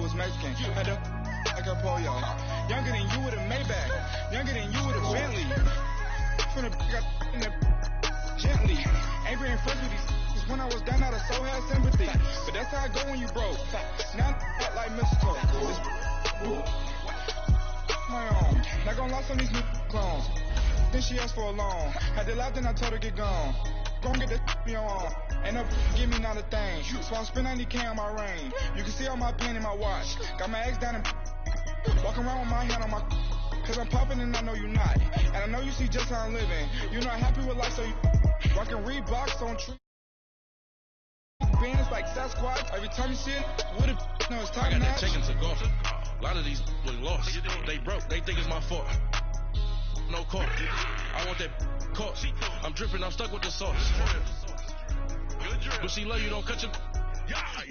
was Mexican. Had to like a polio. Younger than you with a Maybach. Younger than you with a Bentley. From the got in the gently. Angry and friends with these when I was down out of so had sympathy. But that's how I go when you broke. Now I'm like mistletoe. My own. Not gonna lie, some of these new clones. Then she asked for a loan. Had to laugh, then I told her get gone. Gon' get that in your arm. Ain't no give me not a thing. So I spend 90K on my ring. You can see all my pain in my watch. Got my ex down and walking around with my hand on my. Cause I'm popping and I know you not. And I know you see just how I'm living. You're not happy with life, so you rockin' Reeboks on tree. Bands like Sasquatch. Every time you see it, what if no, it's time. I got that chicken to go. A lot of these was lost. They broke. They think it's my fault. No court. I want that court. I'm dripping. I'm stuck with the sauce. But she love you. Don't cut your.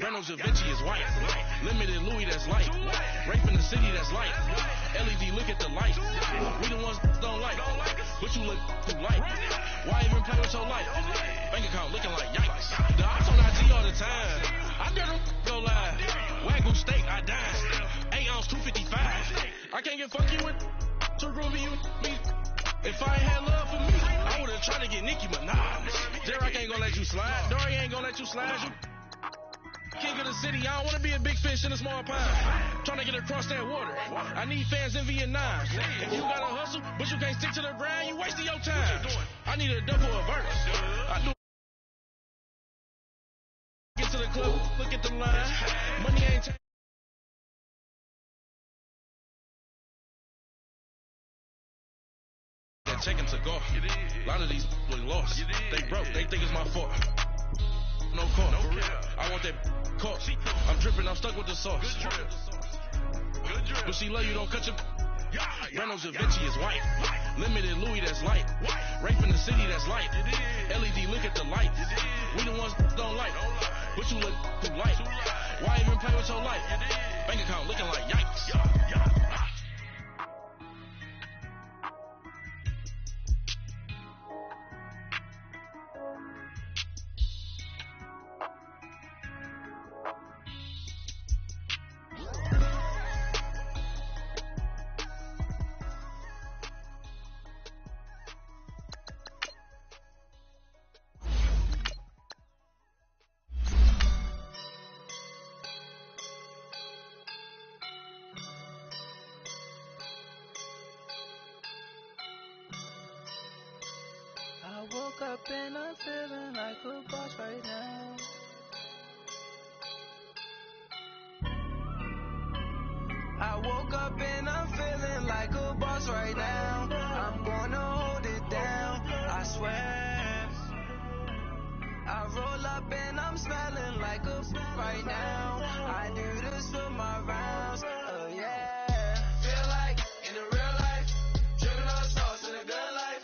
Reynolds Da Vinci is white. Limited Louis, that's light. Rape in the city, that's light. LED, look at the light. We the ones don't like. But you look too light. Why even play with your life? Bank account looking like yikes. The ops on IG all the time. I dare them go live. Wagyu steak, I dine. 8 ounce, 255. I can't get funky with too groovy you me. If I ain't had love for me, I would've tried to get Nicki Minaj. Derek ain't gonna let you slide. Dory ain't gonna let you slide. You king of the city, I don't wanna be a big fish in a small pond. Trying to get across that water. I need fans in Vietnam. If you gotta hustle, but you can't stick to the grind, you wasting your time. I need a double a verse. I do. Get to the club, look at the line. Money ain't. That chicken to go. A lot of these was lost. They broke. They think it's my fault. No court. I want that court. I'm dripping. I'm stuck with the sauce. But she love you. Don't cut your. Reynolds Da Vinci is white. Limited Louis, that's light. Rape in the city, that's light. LED, look at the light. We the ones don't like. But you look too light. Why even play with your life? Bank account looking like yikes. I woke up and I'm feeling like a boss right now. I woke up and I'm feeling like a boss right now. I'm gonna hold it down, I swear. I roll up and I'm smelling like a right now. I do this for my rounds, oh yeah. Feel like in the real life, dripping on sauce in a good life.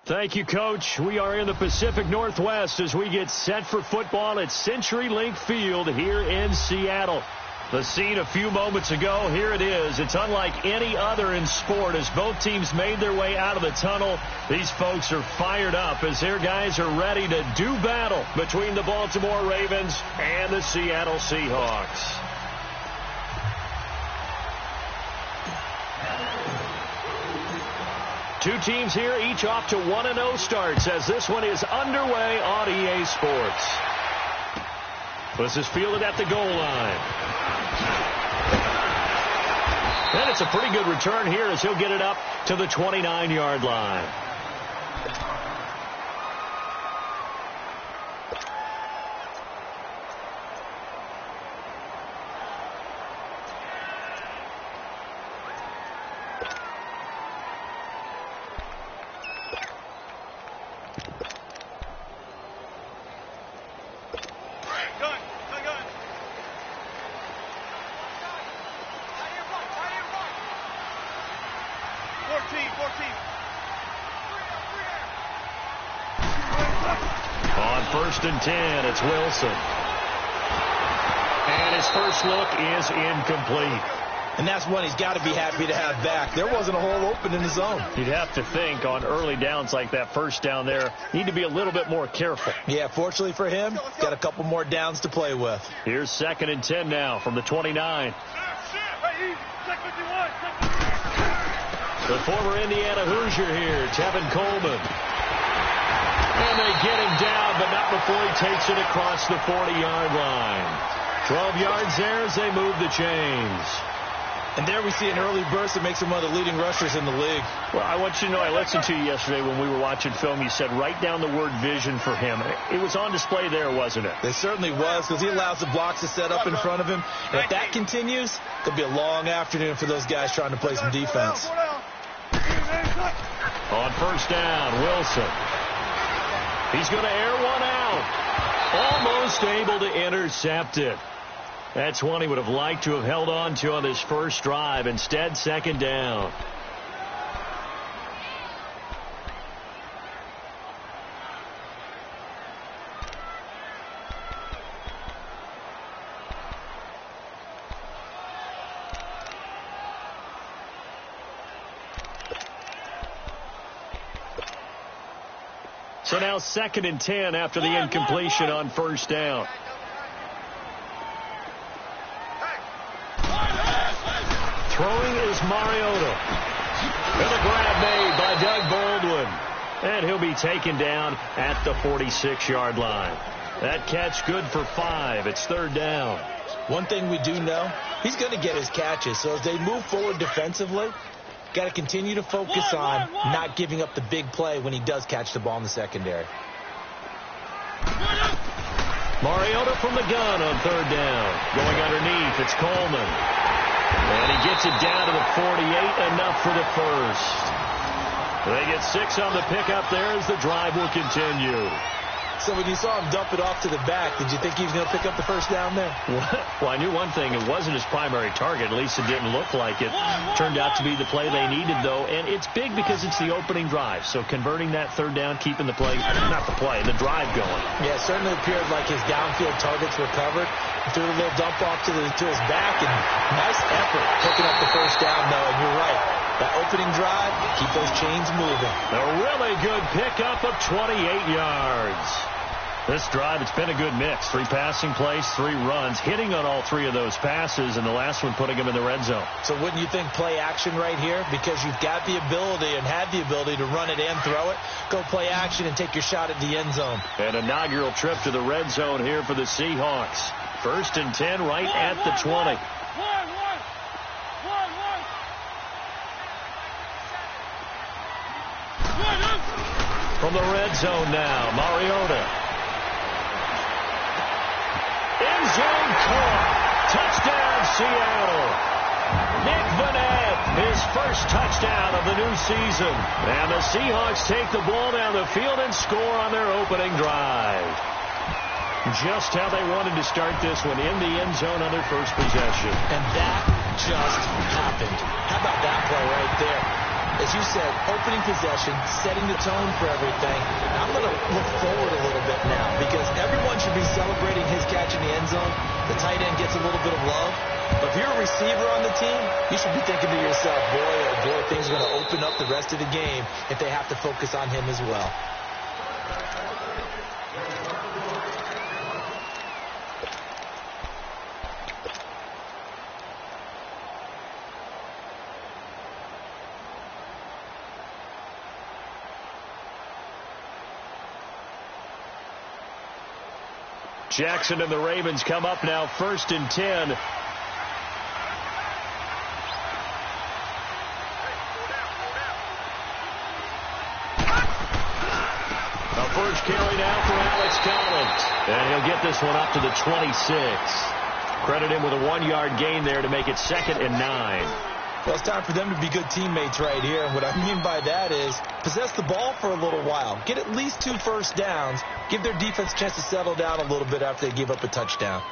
Thank you, Coach. We are in the Pacific Northwest as we get set for football at CenturyLink Field here in Seattle. The scene a few moments ago, here it is. It's unlike any other in sport as both teams made their way out of the tunnel. These folks are fired up as their guys are ready to do battle between the Baltimore Ravens and the Seattle Seahawks. Two teams here, each off to 1-0 starts as this one is underway on EA Sports. This is fielded at the goal line. And it's a pretty good return here as he'll get it up to the 29-yard line. 1st and 10. It's Wilson. And his first look is incomplete. And that's one he's got to be happy to have back. There wasn't a hole open in the zone. You'd have to think on early downs like that first down there, need to be a little bit more careful. Yeah, fortunately for him, got a couple more downs to play with. Here's 2nd and 10 now from the 29. The former Indiana Hoosier here, Tevin Coleman. And they get him down, but not before he takes it across the 40-yard line. 12 yards there as they move the chains. And there we see an early burst that makes him one of the leading rushers in the league. Well, I want you to know, I listened to you yesterday when we were watching film. You said write down the word vision for him. It was on display there, wasn't it? It certainly was, because he allows the blocks to set up in front of him. And if that continues, it'll be a long afternoon for those guys trying to play some defense. On 1st down, Wilson. He's going to air one out. Almost able to intercept it. That's one he would have liked to have held on to on his first drive. Instead, 2nd down. So now 2nd and 10 after the incompletion on 1st down. Throwing is Mariota. And a grab made by Doug Baldwin. And he'll be taken down at the 46-yard line. That catch good for 5. It's 3rd down. One thing we do know, he's going to get his catches. So as they move forward defensively, got to continue to focus on not giving up the big play when he does catch the ball in the secondary. Mariota from the gun on 3rd down. Going underneath, it's Coleman. And he gets it down to the 48, enough for the first. They get 6 on the pickup there as the drive will continue. So when you saw him dump it off to the back, did you think he was going to pick up the first down there? Well, I knew one thing. It wasn't his primary target. At least it didn't look like it. Turned out to be the play they needed, though. And it's big because it's the opening drive. So converting that 3rd down, keeping the play, not the play, the drive going. Yeah, it certainly appeared like his downfield targets were covered. He threw a little dump off to his back, and nice effort picking up the first down, though. And you're right. That opening drive, keep those chains moving. A really good pickup of 28 yards. This drive, it's been a good mix. 3 passing plays, 3 runs, hitting on all 3 of those passes, and the last one putting him in the red zone. So wouldn't you think play action right here? Because you've got the ability and had the ability to run it and throw it. Go play action and take your shot at the end zone. An inaugural trip to the red zone here for the Seahawks. 1st and 10 right at the 20. From the red zone now, Mariota. End zone caught. Touchdown, Seattle. Nick Vannett, his first touchdown of the new season. And the Seahawks take the ball down the field and score on their opening drive. Just how they wanted to start this one, in the end zone on their first possession. And that just happened. How about that play right there? As you said, opening possession, setting the tone for everything. I'm going to look forward a little bit now because everyone should be celebrating his catch in the end zone. The tight end gets a little bit of love. But if you're a receiver on the team, you should be thinking to yourself, boy, oh boy, things are going to open up the rest of the game if they have to focus on him as well. Jackson and the Ravens come up now, 1st and 10. A first carry now for Alex Collins. And he'll get this one up to the 26. Credit him with a 1-yard gain there to make it 2nd and 9. Well, it's time for them to be good teammates right here. And what I mean by that is possess the ball for a little while. Get at least 2 first downs. Give their defense a chance to settle down a little bit after they give up a touchdown.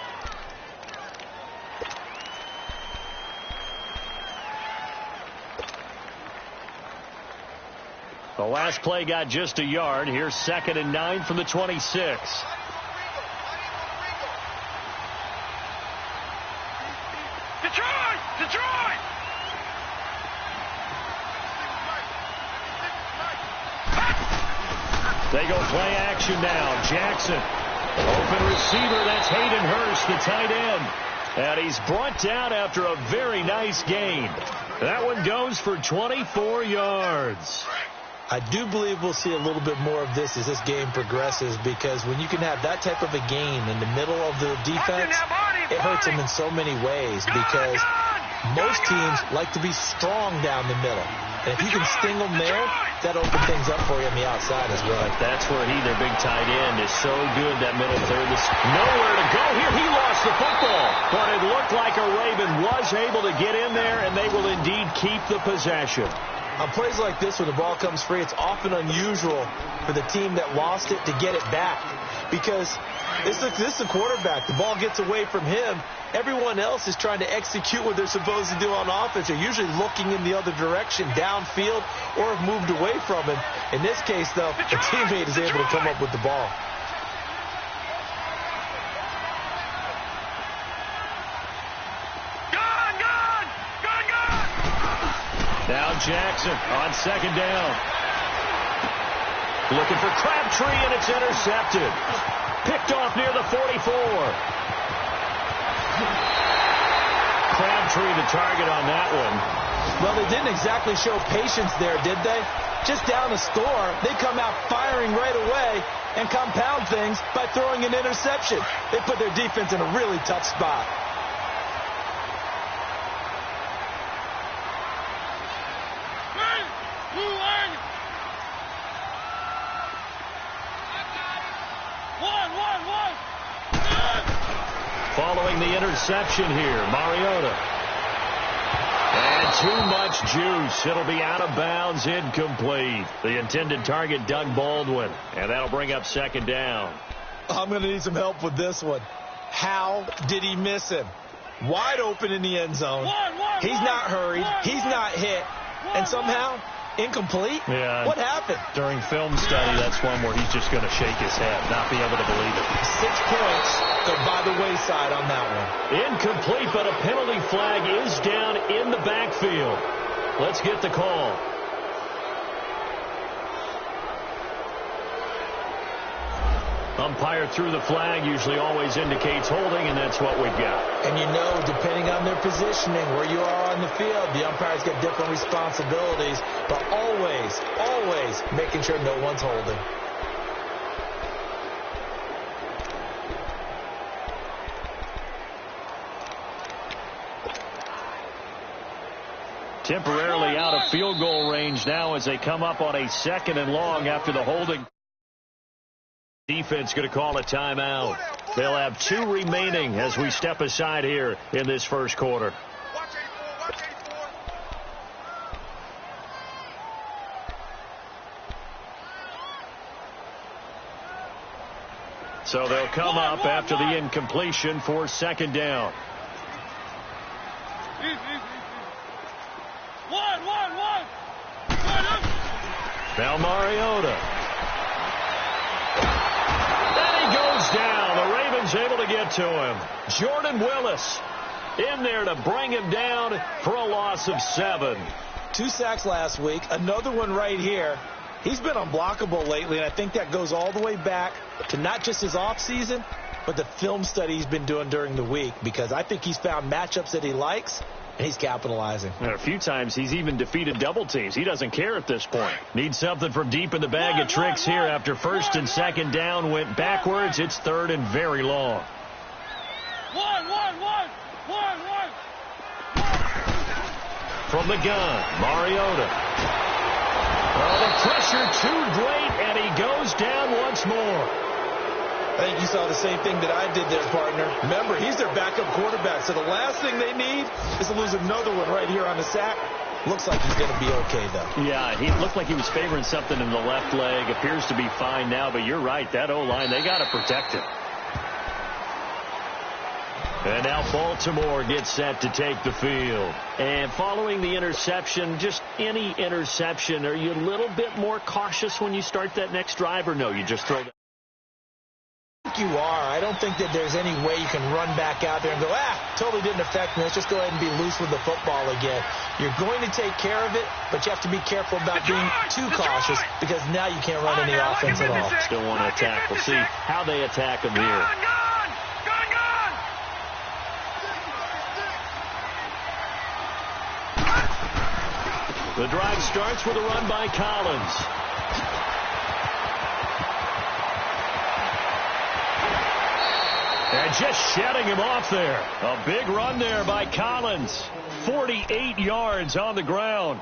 The last play got just a yard. Here's 2nd and 9 from the 26. Detroit! Detroit! They go play action now. Jackson. Open receiver. That's Hayden Hurst, the tight end. And he's brought down after a very nice gain. That one goes for 24 yards. I do believe we'll see a little bit more of this as this game progresses, because when you can have that type of a gain in the middle of the defense, it hurts them in so many ways, because most teams like to be strong down the middle. And if you can sting them there, that opens things up for you on the outside as well. That's where their big tight end, is so good, that middle third. There's nowhere to go here. He lost the football. But it looked like a Raven was able to get in there, and they will indeed keep the possession. On plays like this, when the ball comes free, it's often unusual for the team that lost it to get it back, because this is the quarterback. The ball gets away from him. Everyone else is trying to execute what they're supposed to do on offense. They're usually looking in the other direction, downfield, or have moved away from him. In this case, though, the teammate is able to come up with the ball. Now Jackson on 2nd down. Looking for Crabtree, and it's intercepted. Picked off near the 44. Crabtree the target on that one. Well, they didn't exactly show patience there, did they? Just down a score, they come out firing right away and compound things by throwing an interception. They put their defense in a really tough spot. Following the interception here, Mariota. And too much juice. It'll be out of bounds, incomplete. The intended target, Doug Baldwin. And that'll bring up 2nd down. I'm going to need some help with this one. How did he miss him? Wide open in the end zone. He's not hurried. He's not hit. And somehow, incomplete? Yeah. What happened? During film study, that's one where he's just going to shake his head, not be able to believe it. 6 points go by the wayside on that one. Incomplete, but a penalty flag is down in the backfield. Let's get the call. Umpire threw the flag, usually always indicates holding, and that's what we've got. And you know, depending on their positioning, where you are on the field, the umpires get different responsibilities, but always making sure no one's holding. Temporarily out of field goal range now as they come up on a 2nd and long after the holding. Defense going to call a timeout. They'll have 2 remaining as we step aside here in this first quarter. So they'll come up after the incompletion for 2nd down. Now Mariota. And he goes down. The Ravens able to get to him. Jordan Willis in there to bring him down for a loss of 7. 2 sacks last week. Another one right here. He's been unblockable lately, and I think that goes all the way back to not just his offseason, but the film study he's been doing during the week, because I think he's found matchups that he likes, and he's capitalizing. And a few times he's even defeated double teams. He doesn't care at this point. Needs something from deep in the bag of tricks here after 1st and 2nd down went backwards. It's 3rd and very long. From the gun, Mariota. Oh, the pressure too great, and he goes down once more. I think you saw the same thing that I did there, partner. Remember, he's their backup quarterback, so the last thing they need is to lose another one right here on the sack. Looks like he's going to be okay, though. Yeah, he looked like he was favoring something in the left leg. Appears to be fine now, but you're right. That O-line, they got to protect him. And now Baltimore gets set to take the field. And following the interception, just any interception, are you a little bit more cautious when you start that next drive, or no, you just throw that? I think you are. I don't think that there's any way you can run back out there and go, totally didn't affect me. Let's just go ahead and be loose with the football again. You're going to take care of it, but you have to be careful about being too cautious because now you can't run any offense at all. Still want to attack. We'll see how they attack them here. The drive starts with a run by Collins. And just shedding him off there. A big run there by Collins. 48 yards on the ground.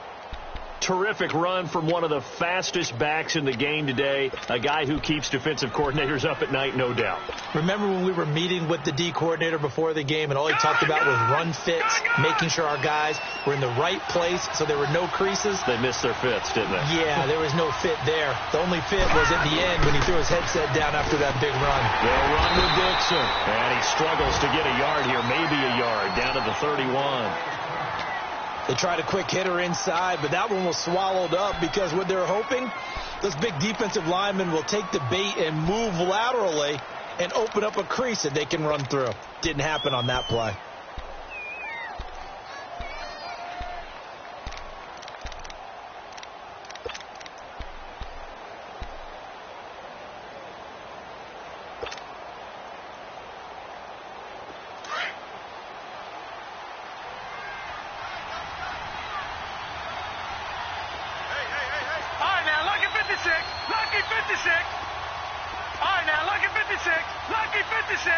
Terrific run from one of the fastest backs in the game today. A guy who keeps defensive coordinators up at night, no doubt. Remember when we were meeting with the D coordinator before the game and all he talked about was run fits, making sure our guys were in the right place so there were no creases? They missed their fits, didn't they? Yeah, there was no fit there. The only fit was at the end when he threw his headset down after that big run. They'll run with Dixon. And he struggles to get a yard here, maybe a yard, down to the 31. They tried a quick hitter inside, but that one was swallowed up because what they're hoping, those big defensive linemen will take the bait and move laterally and open up a crease that they can run through. Didn't happen on that play. Lucky 56. All right, now, lucky 56. Lucky 56.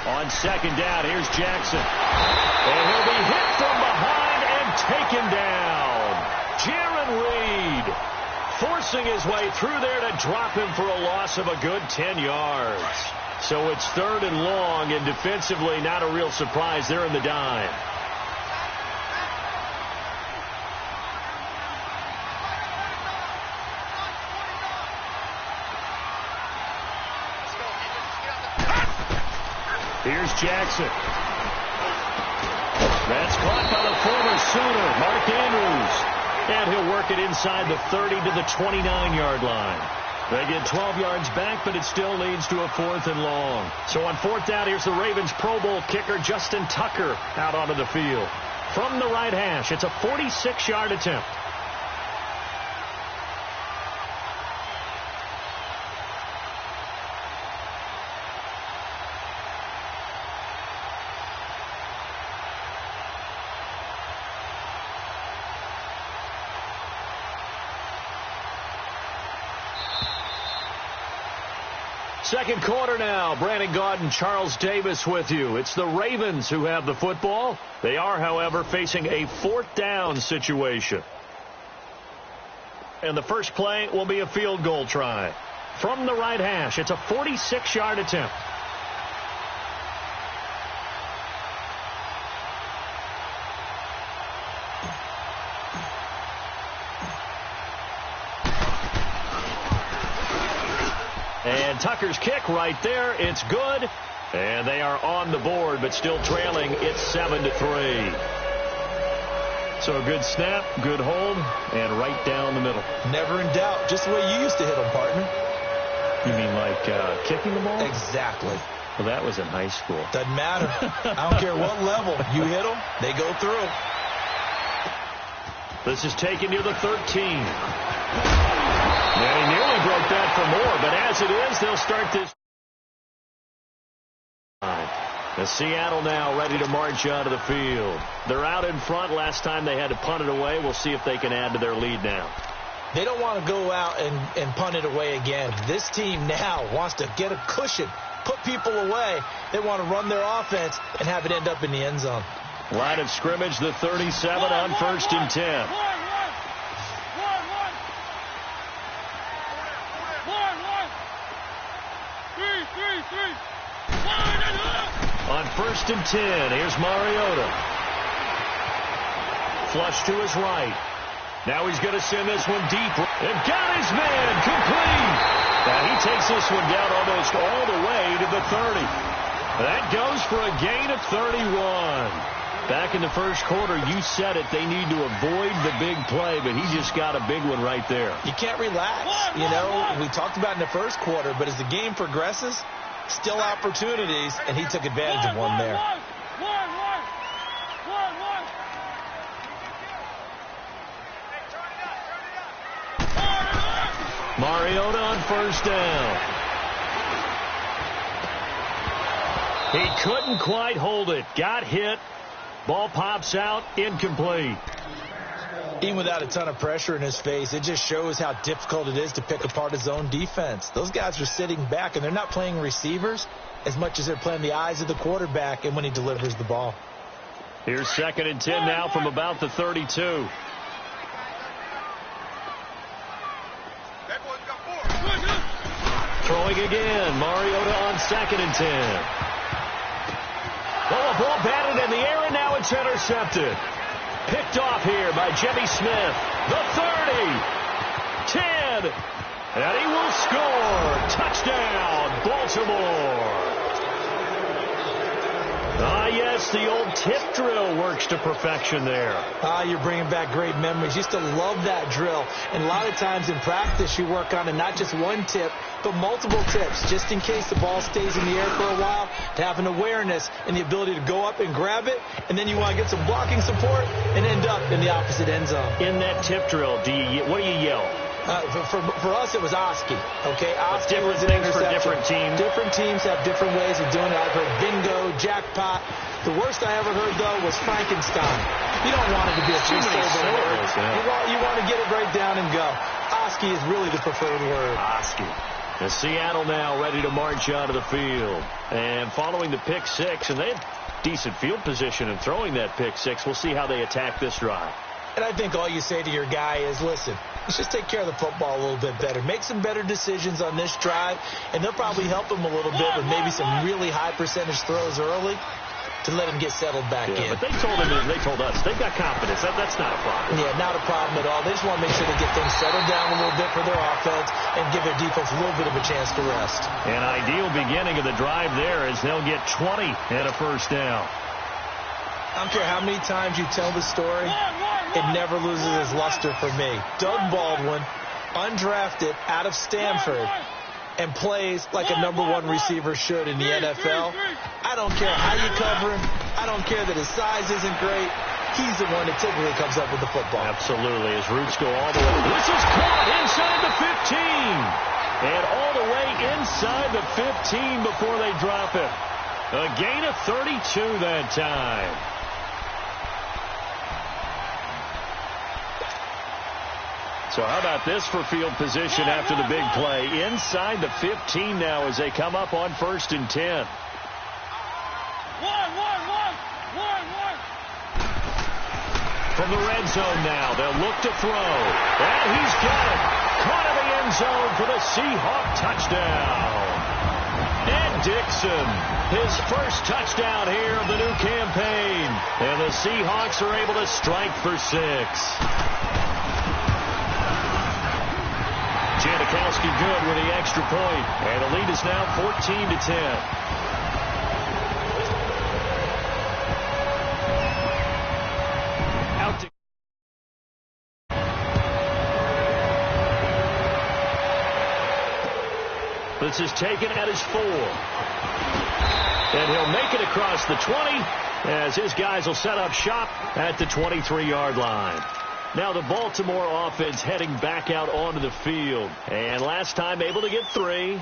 On second down, here's Jackson. And he'll be hit from behind and taken down. Jaron Reed forcing his way through there to drop him for a loss of a good 10 yards. So it's 3rd and long, and defensively not a real surprise. They're in the dime. Here's Jackson. That's caught by the former Sooner, Mark Andrews. And he'll work it inside the 30 to the 29-yard line. They get 12 yards back, but it still leads to a 4th and long. So on 4th down, here's the Ravens Pro Bowl kicker, Justin Tucker, out onto the field. From the right hash, it's a 46-yard attempt. Second quarter now. Brandon Gaudin, Charles Davis with you. It's the Ravens who have the football. They are, however, facing a 4th down situation. And the first play will be a field goal try. From the right hash, it's a 46-yard attempt. And Tucker's kick right there. It's good. And they are on the board, but still trailing. It's 7-3. So a good snap, good hold, and right down the middle. Never in doubt. Just the way you used to hit them, partner. You mean like kicking the ball? Exactly. Well, that was in high school. Doesn't matter. I don't care what level. You hit them, they go through. This is taken near the 13. And he nearly broke that for more, but as it is, they'll start this. The Seattle now ready to march out of the field. They're out in front. Last time they had to punt it away. We'll see if they can add to their lead now. They don't want to go out and punt it away again. This team now wants to get a cushion, put people away. They want to run their offense and have it end up in the end zone. Line of scrimmage, the 37 on 1st and 10. On 1st and 10, here's Mariota. Flush to his right. Now he's going to send this one deep. And got his man complete. Now he takes this one down almost all the way to the 30. That goes for a gain of 31. Back in the first quarter, you said it, they need to avoid the big play, but he just got a big one right there. You can't relax. You know, we talked about in the first quarter, but as the game progresses, still opportunities, and he took advantage of one there. Mariota on first down. He couldn't quite hold it. Got hit. Ball pops out. Incomplete. Even without a ton of pressure in his face, it just shows how difficult it is to pick apart his own defense. Those guys are sitting back, and they're not playing receivers as much as they're playing the eyes of the quarterback and when he delivers the ball. Here's 2nd and 10 now from about the 32. Throwing again. Mariota on 2nd and 10. Oh, a ball batted in the air, and now it's intercepted. Picked off here by Jimmy Smith. The 30. 10. And he will score. Touchdown, Baltimore. Yes, the old tip drill works to perfection there. You're bringing back great memories. Used to love that drill. And a lot of times in practice, you work on it, not just one tip, but multiple tips, just in case the ball stays in the air for a while, to have an awareness and the ability to go up and grab it, and then you want to get some blocking support and end up in the opposite end zone. In that tip drill, what do you yell? For us, it was Oski. Okay, Oski different was an things for interception. different teams. Different teams have different ways of doing it. I've heard bingo, jackpot. The worst I ever heard, though, was Frankenstein. You don't want it to be a three-syllable word. You want to get it right down and go. Oski is really the preferred word. Oski. And Seattle now ready to march out of the field. And following the pick six, and they have decent field position in throwing that pick six. We'll see how they attack this drive. And I think all you say to your guy is, listen, let's just take care of the football a little bit better. Make some better decisions on this drive, and they'll probably help him a little bit with maybe some really high percentage throws early to let him get settled back in. But they told us they've got confidence. That's not a problem. Yeah, not a problem at all. They just want to make sure they get things settled down a little bit for their offense and give their defense a little bit of a chance to rest. An ideal beginning of the drive there as they'll get 20 and a first down. I don't care how many times you tell the story, it never loses its luster for me. Doug Baldwin, undrafted out of Stanford, and plays like a #1 receiver should in the NFL. I don't care how you cover him. I don't care that his size isn't great. He's the one that typically comes up with the football. Absolutely. His roots go all the way. This is caught inside the 15. And all the way inside the 15 before they drop it. A gain of 32 that time. So how about this for field position after the big play? Inside the 15 now as they come up on 1st and 10. From the red zone now, they'll look to throw. And he's got it. Caught in the end zone for the Seahawk touchdown. Ed Dixon, his first touchdown here of the new campaign. And the Seahawks are able to strike for 6. Janikowski good with the extra point. And the lead is now 14-10. This is taken at his 4. And he'll make it across the 20 as his guys will set up shop at the 23-yard line. Now the Baltimore offense heading back out onto the field. And last time able to get 3.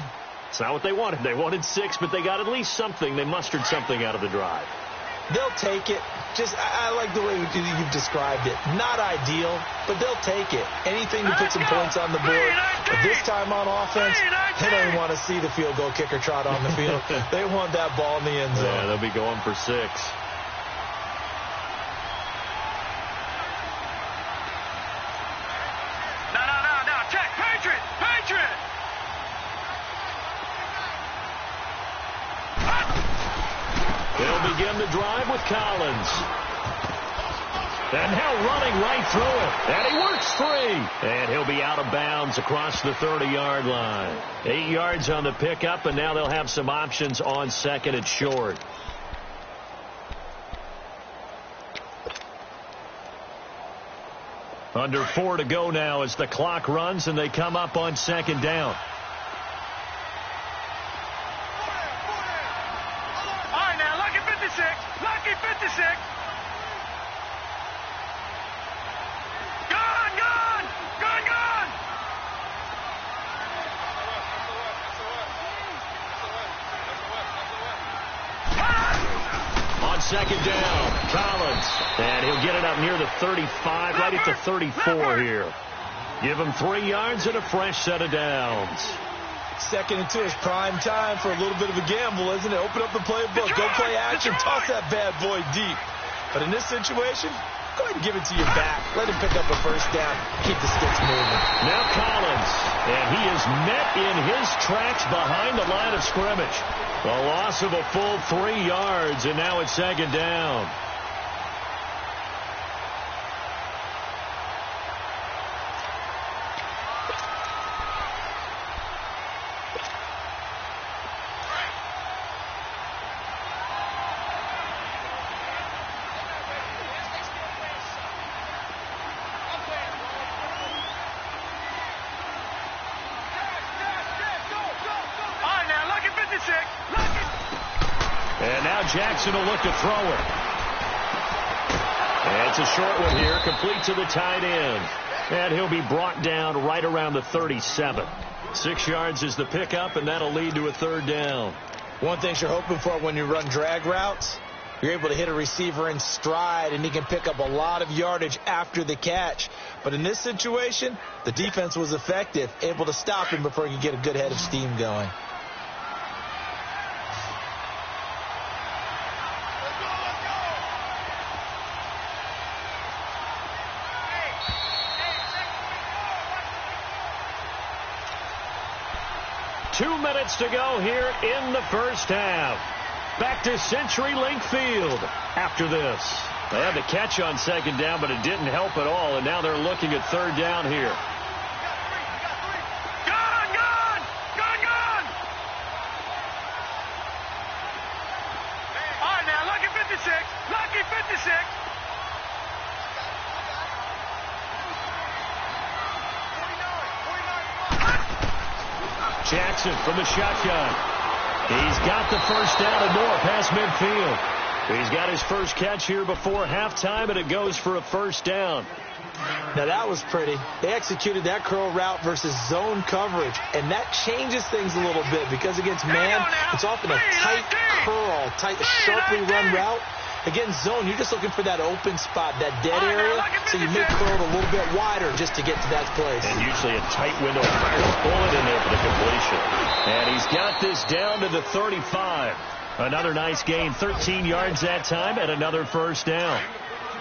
It's not what they wanted. They wanted 6, but they got at least something. They mustered something out of the drive. They'll take it. I like the way you've described it. Not ideal, but they'll take it. Anything to put some points on the board. But this time on offense, they don't even want to see the field goal kicker trot on the field. They want that ball in the end zone. Yeah, they'll be going for 6. No. Check. Patriot. They'll begin the drive with Collins. And now running right through it. And he works free. And he'll be out of bounds across the 30-yard line. 8 yards on the pickup, and now they'll have some options on second and short. Under 4 to go now as the clock runs, and they come up on second down. All right, now, lucky 56. Lucky 56. Gone. On second down, Collins. And he'll get it up near the 35, right at the 34 here. Give him 3 yards and a fresh set of downs. 2nd and 2 is prime time for a little bit of a gamble, isn't it? Open up the playbook. Go play action. Toss that bad boy deep. But in this situation, go ahead and give it to your back. Let him pick up a first down. Keep the sticks moving. Now Collins. And he is met in his tracks behind the line of scrimmage. A loss of a full 3 yards, and now it's second down. And now Jackson will look to throw it. And it's a short one here, complete to the tight end. And he'll be brought down right around the 37. 6 yards is the pickup, and that'll lead to a third down. One thing you're hoping for when you run drag routes, you're able to hit a receiver in stride, and he can pick up a lot of yardage after the catch. But in this situation, the defense was effective, able to stop him before he could get a good head of steam going. Minutes to go here in the first half. Back to CenturyLink Field after this. They had the catch on second down, but it didn't help at all, and now they're looking at third down here. Gone! All right, now, lucky 56. Lucky 56. Jackson from the shotgun. He's got the first down and more past midfield. He's got his first catch here before halftime, and it goes for a first down. Now that was pretty. They executed that curl route versus zone coverage, and that changes things a little bit because against man, it's often a tight curl, sharply run route. Against zone, you're just looking for that open spot, that dead area, so you may curl it a little bit wider just to get to that place. And usually a tight window of fire to pull it in there for the completion. And he's got this down to the 35. Another nice gain, 13 yards that time, and another first down.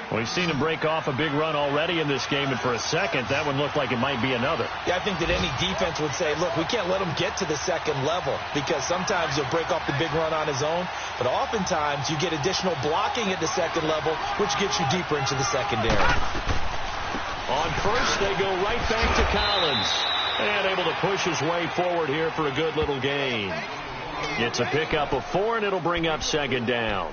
We've seen him break off a big run already in this game, and for a second, that one looked like it might be another. Yeah, I think that any defense would say, look, we can't let him get to the second level because sometimes he'll break off the big run on his own, but oftentimes you get additional blocking at the second level, which gets you deeper into the secondary. On first, they go right back to Collins, and able to push his way forward here for a good little gain. It's a pickup of 4, and it'll bring up second down.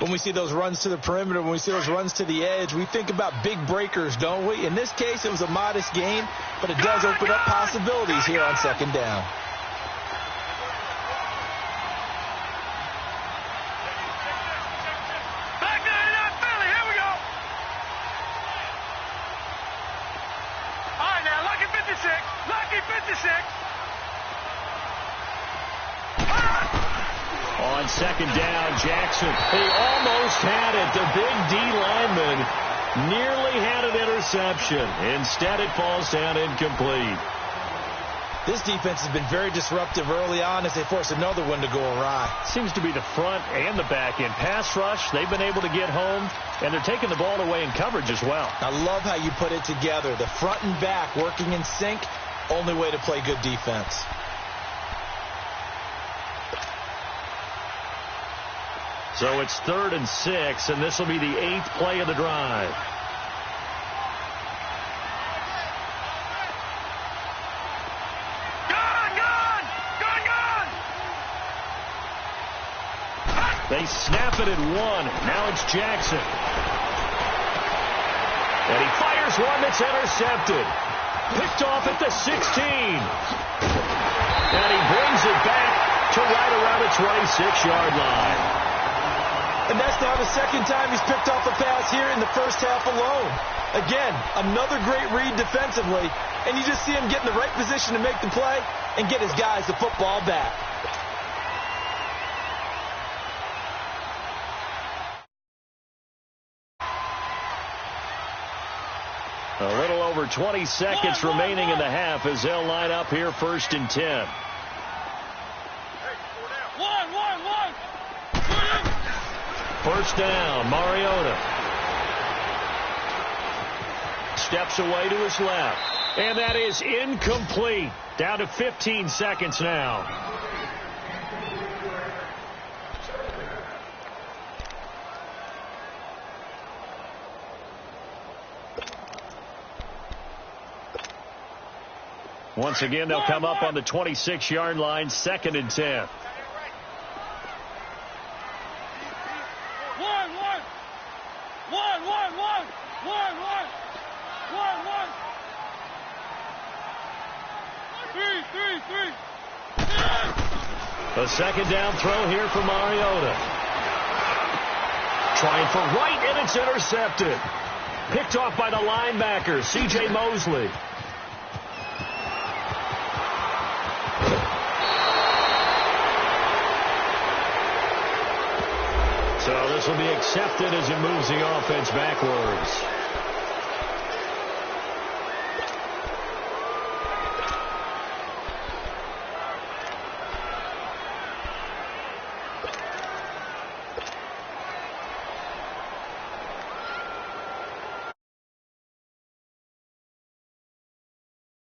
When we see those runs to the perimeter, when we see those runs to the edge, we think about big breakers, don't we? In this case, it was a modest gain, but it does open up possibilities here on second down. Back to Philly. Here we go. All right, now, lucky 56. Lucky 56. On second down, Jackson. He almost had it. The big D lineman nearly had an interception. Instead, it falls down incomplete. This defense has been very disruptive early on as they force another one to go awry. Seems to be the front and the back end. Pass rush, they've been able to get home, and they're taking the ball away in coverage as well. I love how you put it together. The front and back working in sync, only way to play good defense. So it's 3rd and 6, and this will be the 8th play of the drive. They snap it at 1. Now it's Jackson. And he fires one that's intercepted. Picked off at the 16. And he brings it back to right around the 26-yard line. And that's now the second time he's picked off a pass here in the first half alone. Again, another great read defensively. And you just see him get in the right position to make the play and get his guys the football back. A little over 20 seconds remaining in the half as they'll line up here 1st and 10. First down, Mariota. Steps away to his left. And that is incomplete. Down to 15 seconds now. Once again, they'll come up on the 26-yard line, 2nd and 10. A 2nd down throw here for Mariota. Trying for right, and it's intercepted. Picked off by the linebacker, C.J. Mosley. So this will be accepted as it moves the offense backwards.